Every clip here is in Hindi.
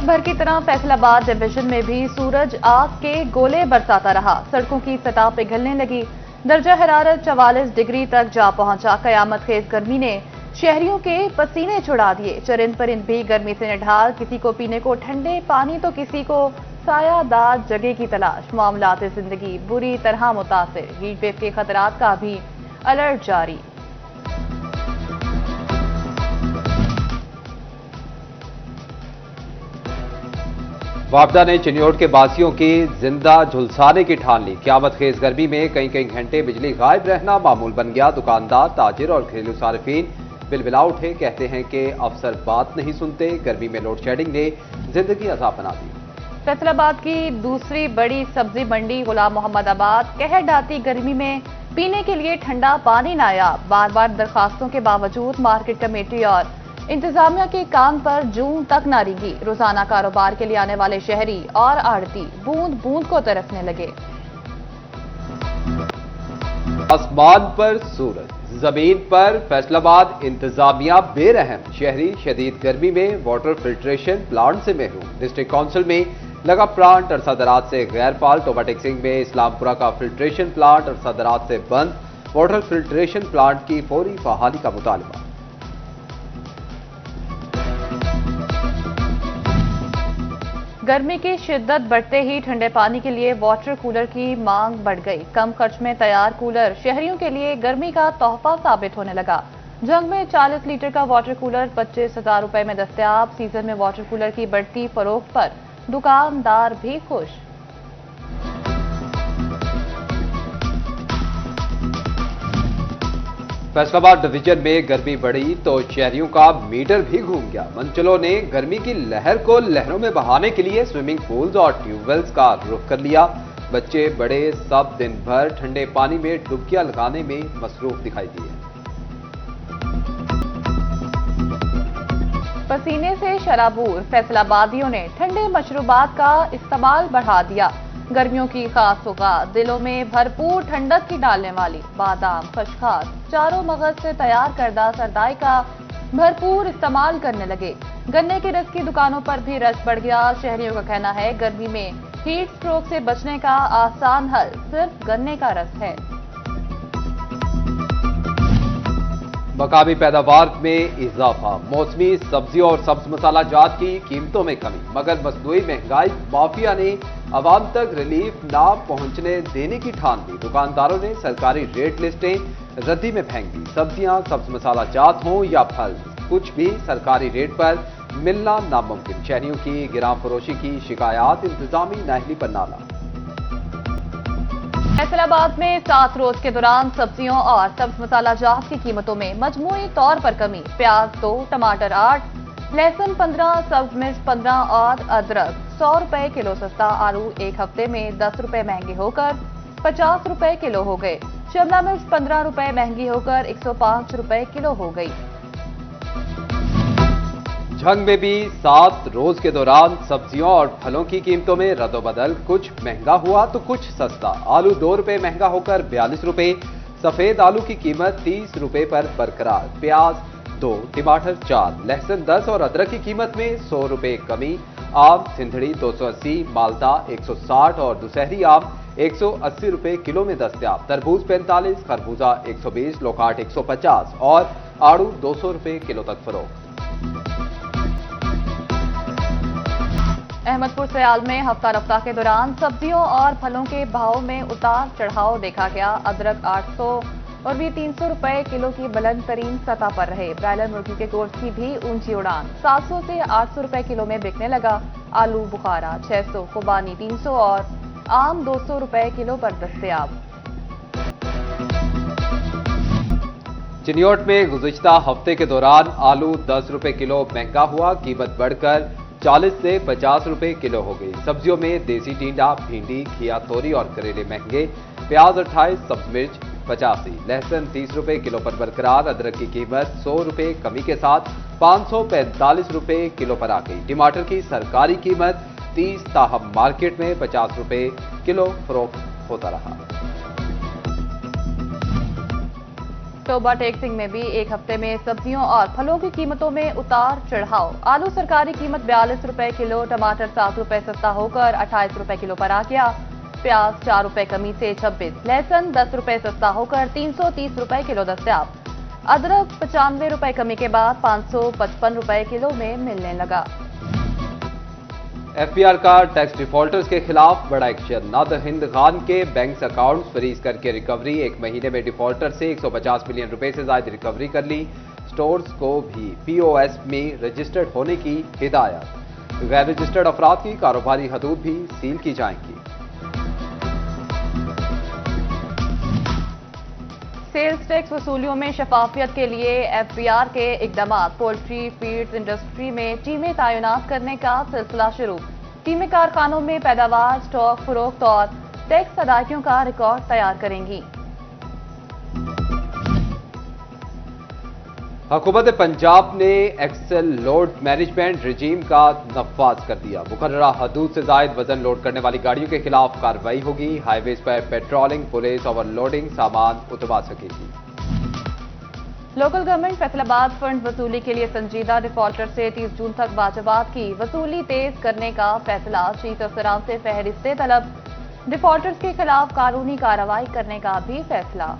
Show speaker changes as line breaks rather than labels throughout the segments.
भर की तरह फैसलाबाद डिवीजन में भी सूरज आग के गोले बरसाता रहा। सड़कों की सतह पिघलने लगी। दर्जा हरारत 44 डिग्री तक जा पहुंचा। कयामत खेज गर्मी ने शहरियों के पसीने छुड़ा दिए। चरिंद परिंद भी गर्मी से निढाल। किसी को पीने को ठंडे पानी तो किसी को सायादार जगह की तलाश। मामलात जिंदगी बुरी तरह मुतासिर। हीट वेव के खतरात का भी अलर्ट जारी।
वापदा ने चिन्योट के बासियों की जिंदा झुलसाने की ठान ली। क़यामत खेज गर्मी में कई कई घंटे बिजली गायब रहना मामूल बन गया। दुकानदार, ताजिर और घरेलू सार्फिन बिलबिला उठे। कहते हैं कि अफसर बात नहीं सुनते। गर्मी में लोड शेडिंग ने जिंदगी अजाब बना दी।
फैसलाबाद की दूसरी बड़ी सब्जी मंडी गुलाम मोहम्मदाबाद कहर ढाती गर्मी में पीने के लिए ठंडा पानी नायाब। बार बार दरखास्तों के बावजूद मार्केट कमेटी और इंतजामिया के कान पर जून तक न रिंगी। रोजाना कारोबार के लिए आने वाले शहरी और आड़ती बूंद बूंद को तरसने लगे।
आसमान पर सूरज, जमीन पर फैसलाबाद इंतजामिया बेरहम। शहरी शदीद गर्मी में वाटर फिल्ट्रेशन प्लांट से महरूम। डिस्ट्रिक्ट काउंसिल में लगा प्लांट अरसा दराज से गैर फाल। टोबाटेक सिंह में इस्लामपुरा का फिल्ट्रेशन प्लांट अरसा दराज से बंद। वाटर फिल्ट्रेशन प्लांट की फौरी बहाली का मुतालबा।
गर्मी की शिद्दत बढ़ते ही ठंडे पानी के लिए वाटर कूलर की मांग बढ़ गई। कम खर्च में तैयार कूलर शहरियों के लिए गर्मी का तोहफा साबित होने लगा। जंग में 40 लीटर का वाटर कूलर 25,000 रुपए में दस्तयाब। सीजन में वाटर कूलर की बढ़ती फरोख्त पर दुकानदार भी खुश।
फैसलाबाद डिवीजन में गर्मी बढ़ी तो शहरियों का मीटर भी घूम गया। मंचलों ने गर्मी की लहर को लहरों में बहाने के लिए स्विमिंग पूल्स और ट्यूबवेल्स का रुख कर लिया। बच्चे बड़े सब दिन भर ठंडे पानी में डुबकियां लगाने में मसरूफ दिखाई दिए।
पसीने से शराबूर फैसलाबादियों ने ठंडे मशरूबात का इस्तेमाल बढ़ा दिया। गर्मियों की खास सौगात दिलों में भरपूर ठंडक की डालने वाली बादाम, खशखास, चारों मगज से तैयार करदा सरदाई का भरपूर इस्तेमाल करने लगे। गन्ने के रस की दुकानों पर भी रश बढ़ गया। शहरियों का कहना है गर्मी में हीट स्ट्रोक से बचने का आसान हल सिर्फ गन्ने का रस है।
मकामी पैदावार में इजाफा। मौसमी सब्जियों और सब्ज मसाला जात की कीमतों में कमी। मगर मसनूई महंगाई माफिया ने आवाम तक रिलीफ ना पहुंचने देने की ठान ली। दुकानदारों ने सरकारी रेट लिस्टें रद्दी में फेंक दी। सब्जियां, सब्ज मसाला जात हों या फल, कुछ भी सरकारी रेट पर मिलना नामुमकिन। शहरियों की गिरां फरोशी की शिकायत, इंतजामी नाअहली पर नाला।
फैसलाबाद में 7 रोज के दौरान सब्जियों और सब्ज मसाला जात की कीमतों में मजमूई तौर पर कमी। प्याज 2, टमाटर 8, लहसुन 15, सब्ज मिर्च 15 और अदरक 100 रुपए किलो सस्ता। आलू एक हफ्ते में 10 रुपए महंगे होकर 50 रुपए किलो हो गए। शिमला मिर्च 15 रुपए महंगी होकर 105 रुपए किलो हो गई।
झंग में भी 7 रोज के दौरान सब्जियों और फलों की कीमतों में रद्दोबदल। कुछ महंगा हुआ तो कुछ सस्ता। आलू 2 रुपए महंगा होकर 42 रुपए। सफेद आलू की कीमत 30 रुपए पर बरकरार। प्याज 2, टमाटर 4, लहसुन 10 और अदरक की कीमत में 100 रुपए कमी। आम सिंधड़ी 280, माल्टा 160 और दुशहरी आम 180 रुपए किलो में दस्तयाब। तरबूज 45, खरबूजा 120, लोकाट 150 और आड़ू 200 रुपए किलो तक फरोख्त।
अहमदपुर सयाल में हफ्ता रफ्ता के दौरान सब्जियों और फलों के भाव में उतार चढ़ाव देखा गया। अदरक 800 और भी 300 रुपए किलो की बुलंद तरीन सतह पर रहे। ब्रायलर मुर्गी के गोश्त की भी ऊंची उड़ान। 700 से 800 रुपए किलो में बिकने लगा। आलू बुखारा 600, खुबानी 300 और आम 200 रुपए किलो पर दस्तयाब।
चिन्योट में गुज़िश्ता हफ्ते के दौरान आलू 10 रुपए किलो महंगा हुआ। कीमत बढ़कर 40 से 50 रुपए किलो हो गई। सब्जियों में देसी टींडा, भिंडी, खिया, तोरी और करेले महंगे। प्याज 28, सब्ज मिर्च 85, लहसुन 30 रुपए किलो पर बरकरार। अदरक की कीमत 100 रुपए कमी के साथ 545 रुपए किलो पर आ गई। टमाटर की सरकारी कीमत 30, ताहम मार्केट में 50 रुपए किलो फरोख्त होता रहा।
टोबा टेक्सिंग में भी एक हफ्ते में सब्जियों और फलों की कीमतों में उतार चढ़ाव। आलू सरकारी कीमत 42 रुपए किलो, टमाटर 7 रुपए सस्ता होकर 28 रुपए किलो पर आ गया। प्याज 4 रुपए कमी से 26, लहसुन 10 रुपए सस्ता होकर 330 रुपए किलो दस्तयाब। अदरक 95 रुपए कमी के बाद 555 रुपए किलो में मिलने लगा।
एफबीआर का टैक्स डिफॉल्टर्स के खिलाफ बड़ा एक्शन। नादिर हिंद खान के बैंक अकाउंट्स फ्रीज करके रिकवरी। एक महीने में डिफॉल्टर से 150 मिलियन रुपए से ज्यादा रिकवरी कर ली। स्टोर्स को भी पीओएस में रजिस्टर्ड होने की हिदायत। गैर रजिस्टर्ड अफराद की कारोबारी हदूद भी सील की जाएंगी।
सेल्स टैक्स वसूलियों में शफाफियत के लिए एफबीआर के इकदाम। पोल्ट्री फीड्स इंडस्ट्री में टीमें तैनात करने का सिलसिला शुरू। टीमें कारखानों में पैदावार, स्टॉक फरोख्त और टैक्स अदायगियों का रिकॉर्ड तैयार करेंगी।
हुकूमत पंजाब ने एक्सेल लोड मैनेजमेंट रिजीम का नफाज कर दिया। मुकर्ररा हदूद से जायद वजन लोड करने वाली गाड़ियों के खिलाफ कार्रवाई होगी। हाईवेज पर पेट्रोलिंग पुलिस ओवरलोडिंग सामान उतरवा सकेगी।
लोकल गवर्नमेंट फैसलाबाद फंड वसूली के लिए संजीदा डिफॉल्टर से 30 जून तक बाजवात की वसूली तेज करने का फैसला। चीफ अफसरान से फहरिस्तें तलब। डिफॉल्टर्स के खिलाफ कानूनी कार्रवाई करने का भी फैसला।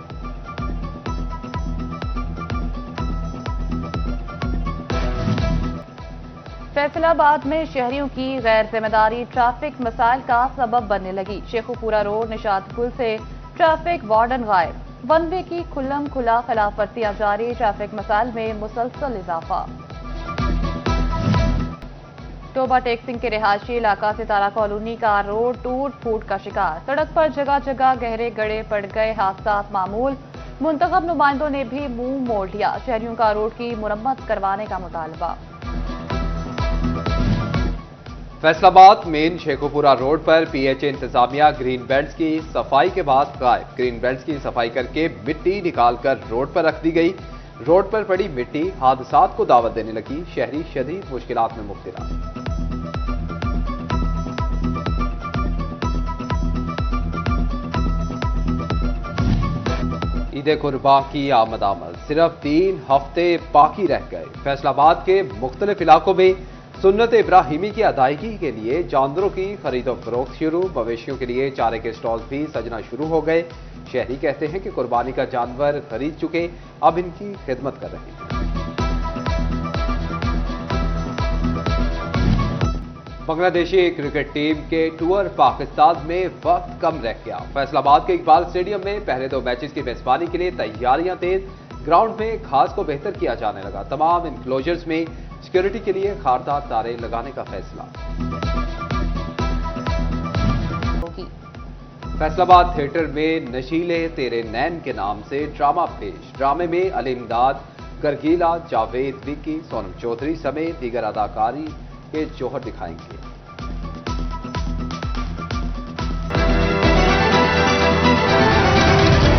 फैसलाबाद में शहरियों की गैर जिम्मेदारी ट्रैफिक मसाइल का सबब बनने लगी। शेखुपुरा रोड निशात पुल से ट्रैफिक वार्डन गायब। वन वे की खुल्लम खुला खिलाफवर्जियां जारी। ट्रैफिक मसाइल में मुसलसल इजाफा। टोबा टेक्सिंग के रिहायशी इलाका सितारा कॉलोनी का रोड टूट फूट का शिकार। सड़क पर जगह जगह गहरे गड्ढे पड़ गए। हादसा मामूल। मुंतखब नुमाइंदों ने भी मुंह मोड़ लिया। शहरियों का रोड की मुरम्मत करवाने का मुतालबा।
फैसलाबाद मेन शेखुपुरा रोड पर पीएचए इंतजामिया ग्रीन बेल्ट्स की सफाई के बाद गायब। ग्रीन बेल्ट्स की सफाई करके मिट्टी निकालकर रोड पर रख दी गई। रोड पर पड़ी मिट्टी हादसात को दावत देने लगी। शहरी शदीद मुश्किलात में मुब्तला। ईद कुर्बान की आमद सिर्फ 3 हफ्ते बाकी रह गए। फैसलाबाद के मुख्तलिफ इलाकों में सुन्नत इब्राहिमी की अदायगी के लिए जानवरों की खरीदो फरोख्त शुरू। मवेशियों के लिए चारे के स्टॉल भी सजना शुरू हो गए। शहरी कहते हैं कि कुर्बानी का जानवर खरीद चुके, अब इनकी खिदमत कर रहे हैं। बांग्लादेशी क्रिकेट टीम के टूर पाकिस्तान में वक्त कम रह गया। फैसलाबाद के इकबाल स्टेडियम में पहले 2 मैचेस की मेजबानी के लिए तैयारियां तेज। ग्राउंड में घास को बेहतर किया जाने लगा। तमाम इनक्लोजर्स में सिक्योरिटी के लिए खारदार तारे लगाने का फैसला। फैसलाबाद थिएटर में नशीले तेरे नैन के नाम से ड्रामा पेश। ड्रामे में अली इमदाद, गर्गीला, जावेद, विकी, सोनम चौधरी समेत दीगर अदाकारी के जौहर दिखाएंगे।